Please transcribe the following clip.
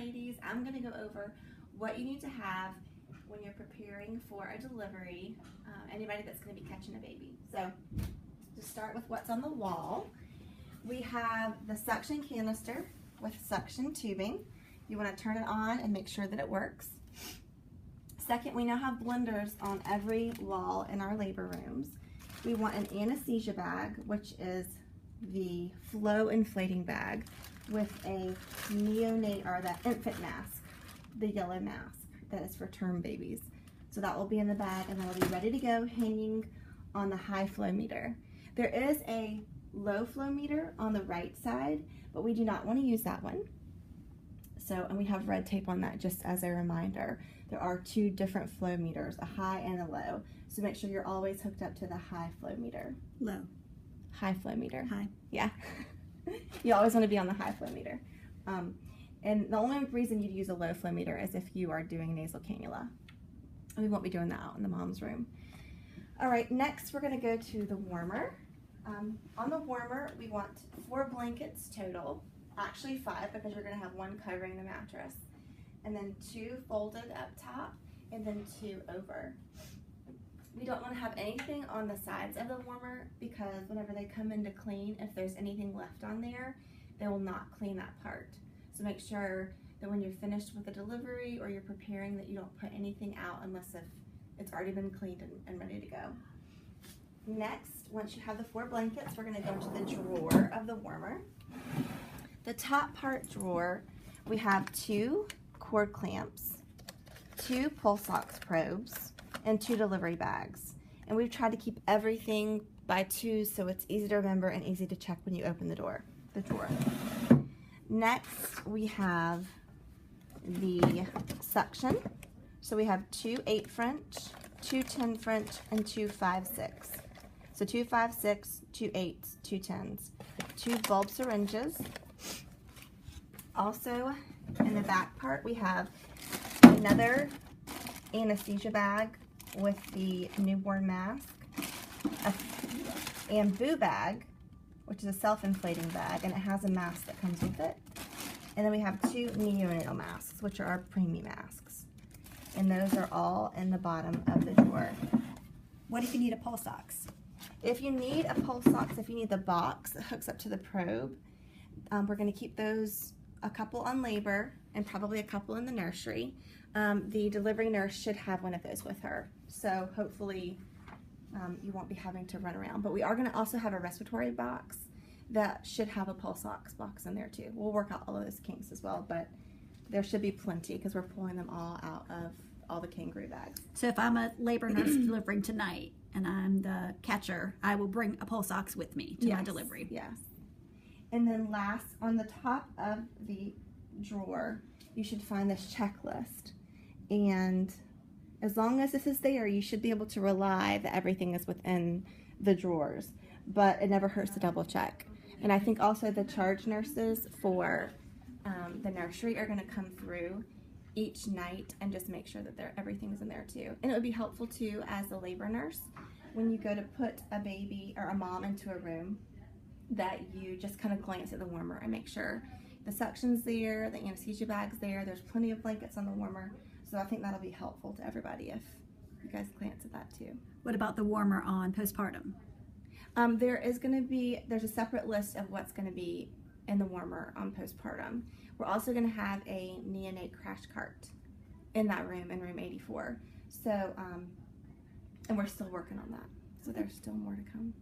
ladies, I'm going to go over what you need to have when you're preparing for a delivery, anybody that's going to be catching a baby. So to start with what's on the wall, we have the suction canister with suction tubing. You want to turn it on and make sure that it works. Second, we now have blenders on every wall in our labor rooms. We want an anesthesia bag, which is the flow inflating bag, with a neonate or the infant mask, the yellow mask that is for term babies. So that will be in the bag and that will be ready to go, hanging on the high flow meter. There is a low flow meter on the right side, but we do not want to use that one. So, and we have red tape on that just as a reminder. There are two different flow meters, a high and a low. So make sure you're always hooked up to the high flow meter. Low. High flow meter. High. Yeah. You always want to be on the high flow meter. And the only reason you'd use a low flow meter is if you are doing nasal cannula. And we won't be doing that out in the mom's room. All right, next we're going to go to the warmer. On the warmer, we want 4 blankets total. Actually 5, because you're going to have 1 covering the mattress. And then 2 folded up top, and then 2 over. We don't want to have anything on the sides of the warmer, because whenever they come in to clean, if there's anything left on there, they will not clean that part. So make sure that when you're finished with the delivery or you're preparing, that you don't put anything out unless if it's already been cleaned and ready to go. Next, once you have the 4 blankets, we're going to go into the drawer of the warmer. The top part drawer, we have 2 cord clamps, 2 pulse ox probes, and 2 delivery bags. And we've tried to keep everything by 2 so it's easy to remember and easy to check when you open the drawer. Next, we have the suction. So we have 2 8 French, 2 10 French, and 2 5/6. So 2 5/6, 2 8s, 2 10s, 2 bulb syringes. Also, in the back part, we have another anesthesia bag with the newborn mask, a bamboo bag, which is a self-inflating bag, and it has a mask that comes with it. And then we have 2 neonatal masks, which are our preemie masks. And those are all in the bottom of the drawer. What if you need a pulse ox? If you need a pulse ox, if you need the box that hooks up to the probe, we're going to keep those a couple on labor and probably a couple in the nursery. The delivery nurse should have one of those with her. So hopefully you won't be having to run around. But we are going to also have a respiratory box that should have a pulse ox box in there too. We'll work out all of those kinks as well, but there should be plenty because we're pulling them all out of all the kangaroo bags. So if I'm a labor nurse delivering tonight and I'm the catcher, I will bring a pulse ox with me to my delivery. Yes. And then last, on the top of the drawer, you should find this checklist. And as long as this is there, you should be able to rely that everything is within the drawers. But it never hurts to double check. And I think also the charge nurses for the nursery are going to come through each night and just make sure that everything's in there too. And it would be helpful too, as a labor nurse, when you go to put a baby or a mom into a room, that you just kind of glance at the warmer and make sure the suction's there, the anesthesia bag's there, there's plenty of blankets on the warmer. So I think that'll be helpful to everybody if you guys glance at that too. What about the warmer on postpartum? There's a separate list of what's going to be in the warmer on postpartum. We're also going to have a neonate crash cart in that room, in room 84. So, and we're still working on that. So there's still more to come.